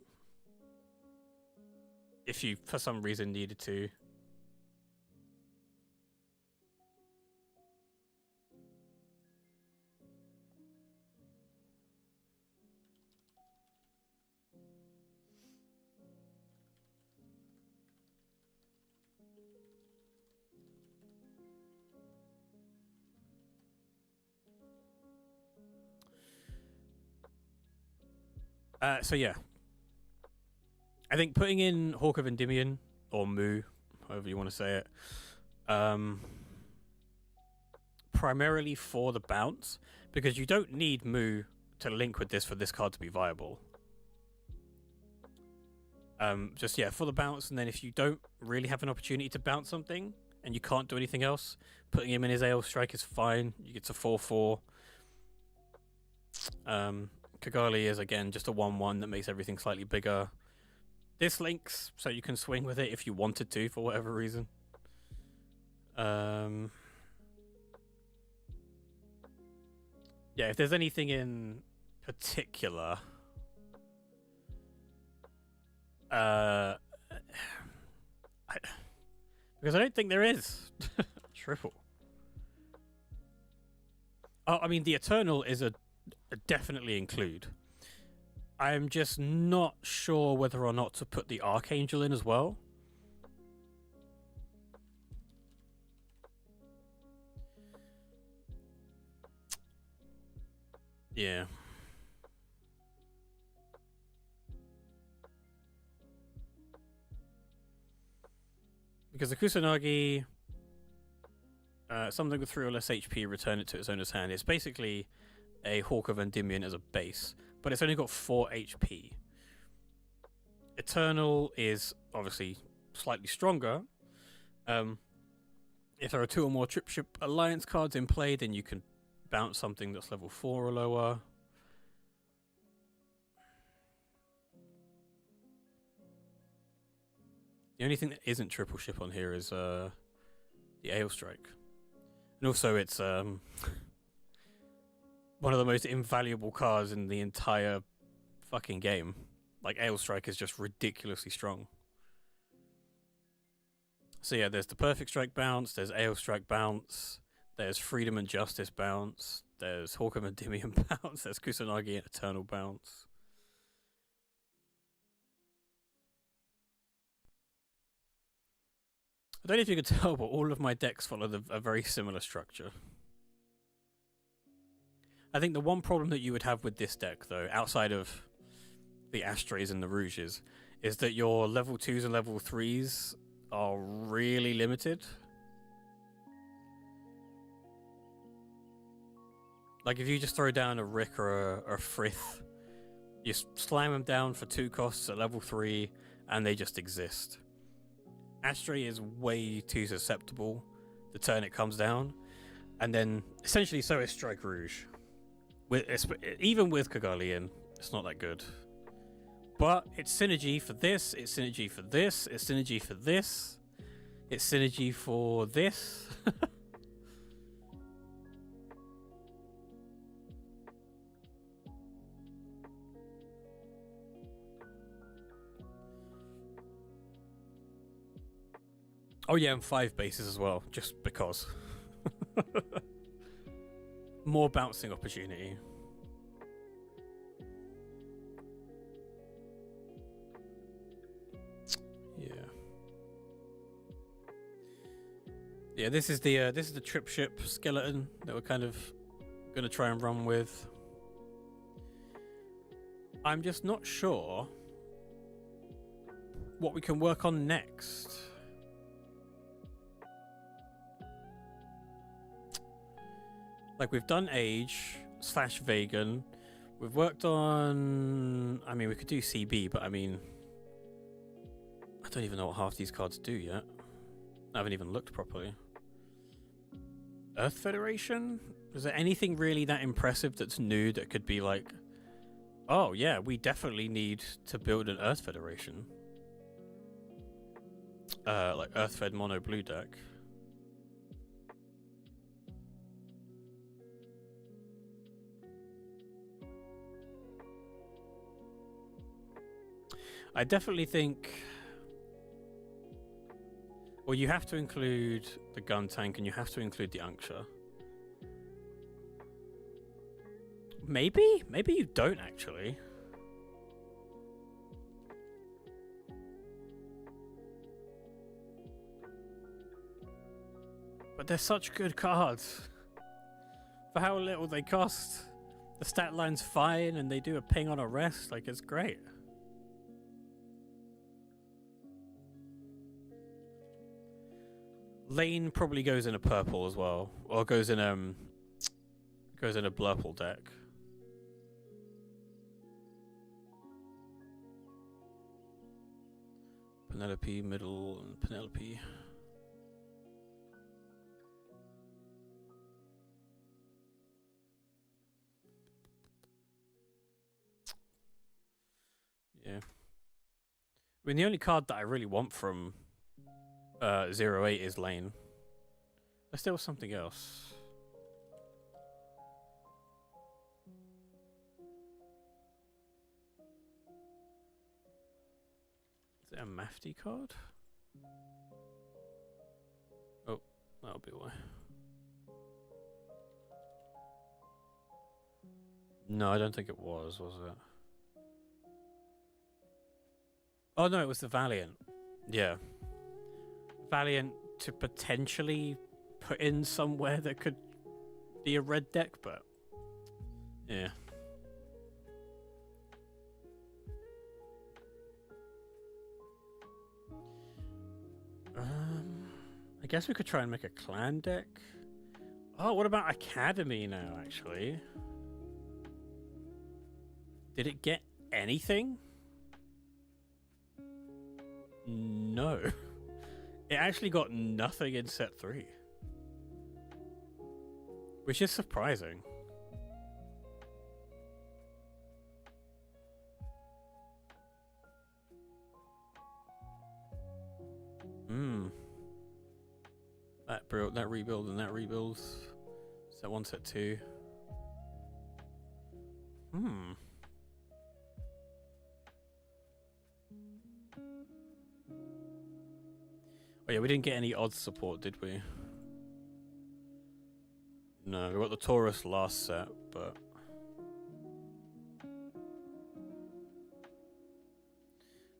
if you, for some reason, needed to. So yeah, I think putting in Hawk of Endymion, or Mu, however you want to say it, primarily for the bounce, because you don't need Mu to link with this for this card to be viable. Just yeah, for the bounce, and then if you don't really have an opportunity to bounce something and you can't do anything else, putting him in his Ailstrike is fine. You get to 4/4. Kigali is again just a 1/1 that makes everything slightly bigger. This links, so you can swing with it if you wanted to for whatever reason. Yeah, if there's anything in particular, because I don't think there is. Triple. Oh, I mean, the Eternal is a definitely include. I'm just not sure whether or not to put the Archangel in as well. Yeah. Because the Kusanagi, something with 3 or less HP, return it to its owner's hand. It's basically a Hawk of Endymion as a base, but it's only got 4 HP. Eternal is obviously slightly stronger. If there are 2 or more Trip Ship Alliance cards in play, then you can bounce something that's level 4 or lower. The only thing that isn't triple ship on here is the Ailstrike. And also it's one of the most invaluable cards in the entire fucking game. Like, Ale Strike is just ridiculously strong. So yeah, there's the Perfect Strike bounce, there's Ale Strike bounce, there's Freedom and Justice bounce, there's Hawkham and Endymion bounce, there's Kusanagi and Eternal bounce. I don't know if you could tell, but all of my decks follow a very similar structure. I think the one problem that you would have with this deck, though, outside of the Ashtrays and the Rouges, is that your level 2s and level 3s are really limited. Like, if you just throw down a Rick or a Frith, you slam them down for 2 costs at level 3, and they just exist. Astray is way too susceptible the turn it comes down, and then essentially so is Strike Rouge. Even with Kagalian, it's not that good. But it's synergy for this, it's synergy for this, it's synergy for this, it's synergy for this. Oh yeah, and 5 bases as well, just because. More bouncing opportunity. Yeah, this is the trip ship skeleton that we're kind of gonna try and run with. I'm just not sure what we can work on next. Like, we've done Age / Vegan. We've worked on... I mean, we could do CB, but I mean... I don't even know what half these cards do yet. I haven't even looked properly. Earth Federation? Is there anything really that impressive that's new that could be like... Oh, yeah, we definitely need to build an Earth Federation. Like Earth Fed Mono Blue deck. I definitely think... Well, you have to include the gun tank and you have to include the Unksha. Maybe? Maybe you don't, actually. But they're such good cards. For how little they cost. The stat line's fine and they do a ping on a rest. Like, it's great. Lane probably goes in a purple as well, or goes in a blurple deck. Penelope middle and Penelope. Yeah. I mean, the only card that I really want from 08 is Lane. Let's deal with something else. Is it a Mafty card? Oh, that'll be why. No, I don't think it was it? Oh no, it was the Valiant. Yeah. Valiant to potentially put in somewhere that could be a red deck, but yeah. I guess we could try and make a clan deck. Oh, what about Academy now, actually? Did it get anything? No. It actually got nothing in set 3. Which is surprising. That rebuild and that rebuild. Set 1, set 2. Hmm. Oh yeah, we didn't get any odds support, did we? No, we got the Taurus last set, but...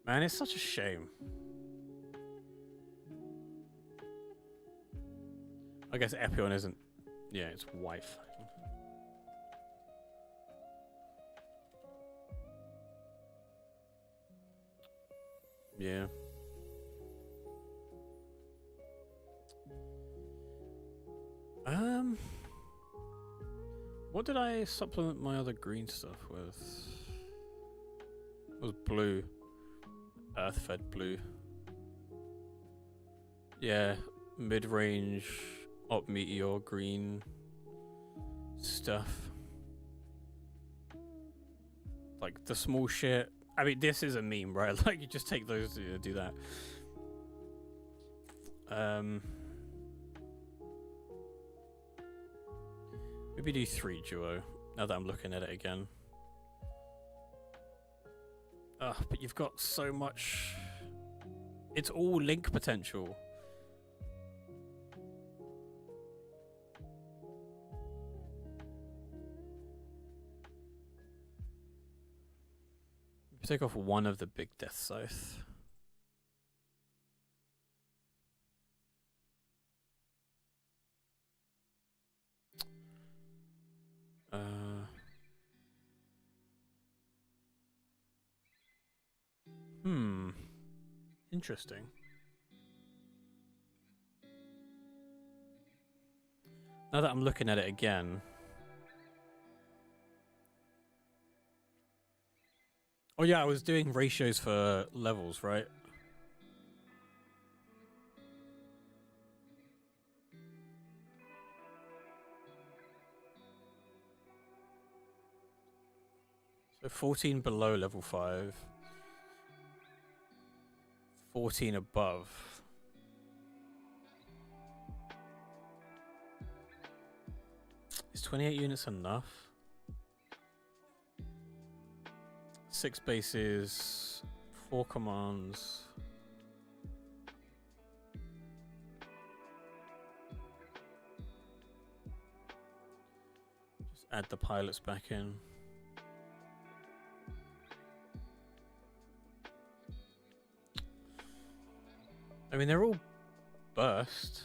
Man, it's such a shame. I guess Epion isn't... Yeah, it's wife. Yeah. What did I supplement my other green stuff with? It was blue. Earth-fed blue. Yeah, mid-range Op Meteor green stuff. Like the small shit. I mean, this is a meme, right? Like you just take those to do that. Maybe do 3 duo, now that I'm looking at it again. Ugh, but you've got so much... It's all link potential. Take off one of the big Death Scythe. Interesting. Now that I'm looking at it again. Oh yeah, I was doing ratios for levels, right? So 14 below level 5. 14 above. Is 28 units enough? 6 bases, 4 commands. Just add the pilots back in. I mean, they're all burst.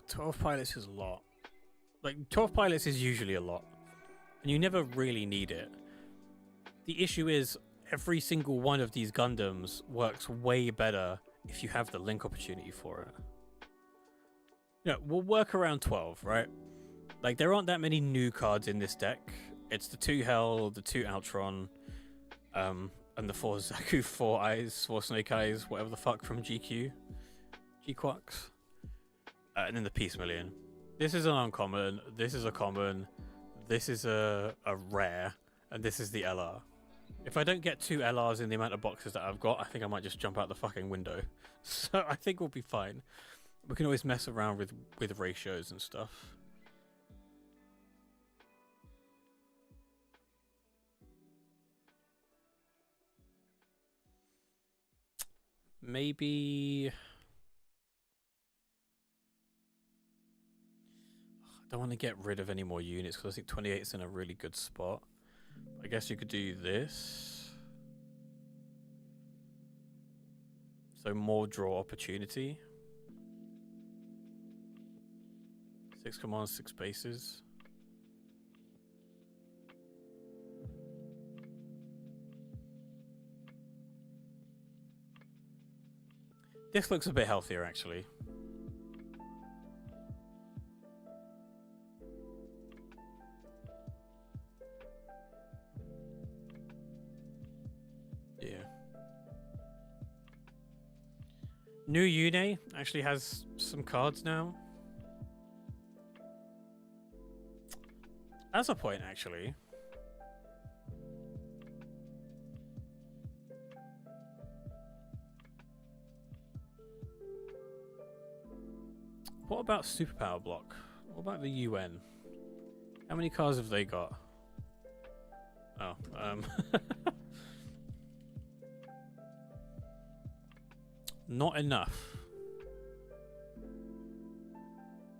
Twelve pilots is a lot. Like 12 pilots is usually a lot, and you never really need it. The issue is every single one of these Gundams works way better if you have the link opportunity for it. Yeah, we'll work around 12, right? Like there aren't that many new cards in this deck. It's the 2 Hell, the 2 Outron, and the 4 Zaku, 4 Eyes, 4 Snake Eyes, whatever the fuck from GQ, G-Quacks. And then the Peace Million. This is an uncommon, this is a common, this is a rare, and this is the LR. If I don't get 2 LRs in the amount of boxes that I've got, I think I might just jump out the fucking window. So I think we'll be fine. We can always mess around with ratios and stuff. Maybe... I don't want to get rid of any more units because I think 28 is in a really good spot. I guess you could do this. So more draw opportunity. 6 commands, 6 bases. This looks a bit healthier, actually. Yeah. New Une actually has some cards now. That's a point, actually. What about Superpower Block? What about the UN? How many cards have they got? Oh, not enough.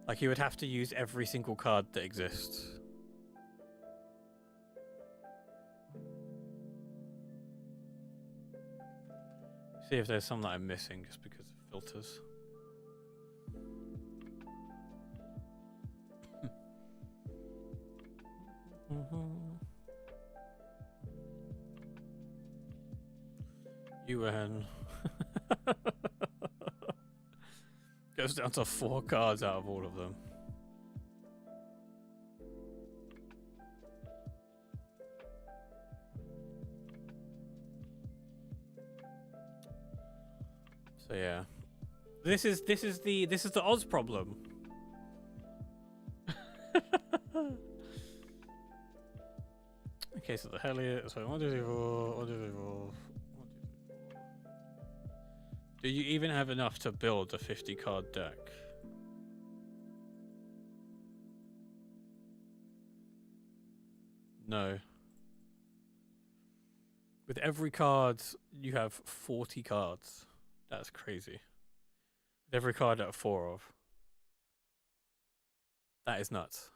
Like, you would have to use every single card that exists. See if there's some that I'm missing just because of filters. UN goes down to 4 cards out of all of them. So yeah, this is the Oz problem. Okay, so the Helliot. So 1, 2, 3, 4. 1, 2, 3, 4. Do you even have enough to build a 50 card deck? No. With every card, you have 40 cards. That's crazy. With every card out of 4 of. That is nuts.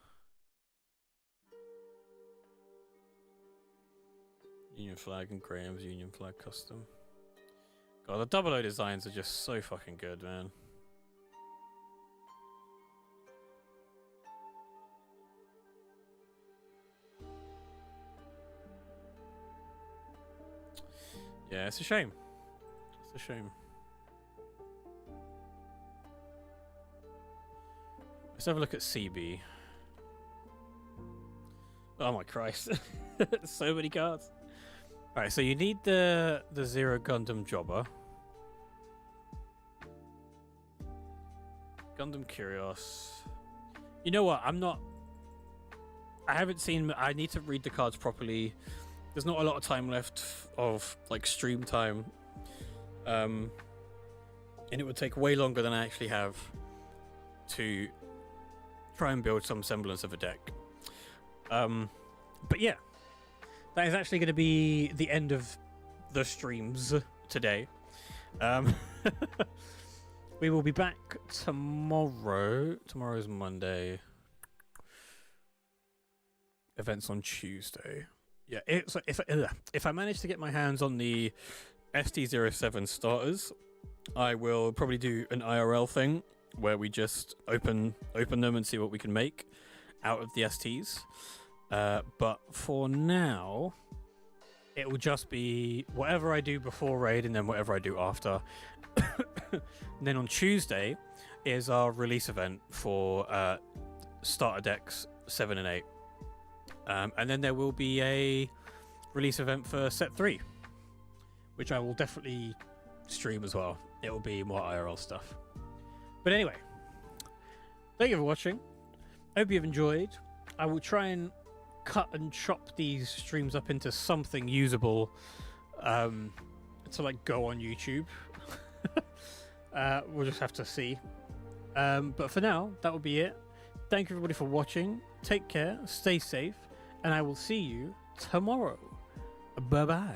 Union Flag and Graham's Union Flag Custom. God, the double O designs are just so fucking good, man. Yeah, it's a shame. It's a shame. Let's have a look at CB. Oh my Christ. So many cards. Alright, so you need the Zero Gundam Jobber. Gundam Curios. You know what? I haven't seen... I need to read the cards properly. There's not a lot of time left of, like, stream time. And it would take way longer than I actually have to try and build some semblance of a deck. But yeah. That is actually going to be the end of the streams today. We will be back tomorrow. Tomorrow's Monday. Events on Tuesday. Yeah, if I manage to get my hands on the ST07 starters, I will probably do an IRL thing where we just open them and see what we can make out of the STs. But for now, it will just be whatever I do before raid and then whatever I do after. And then on Tuesday is our release event for starter decks 7 and 8. And then there will be a release event for set 3, which I will definitely stream as well. It will be more IRL stuff. But anyway, thank you for watching. Hope you've enjoyed. I will try and cut and chop these streams up into something usable to like go on YouTube. We'll just have to see. But for now, that will be it. Thank you everybody for watching. Take care, stay safe, and I will see you tomorrow. Bye bye.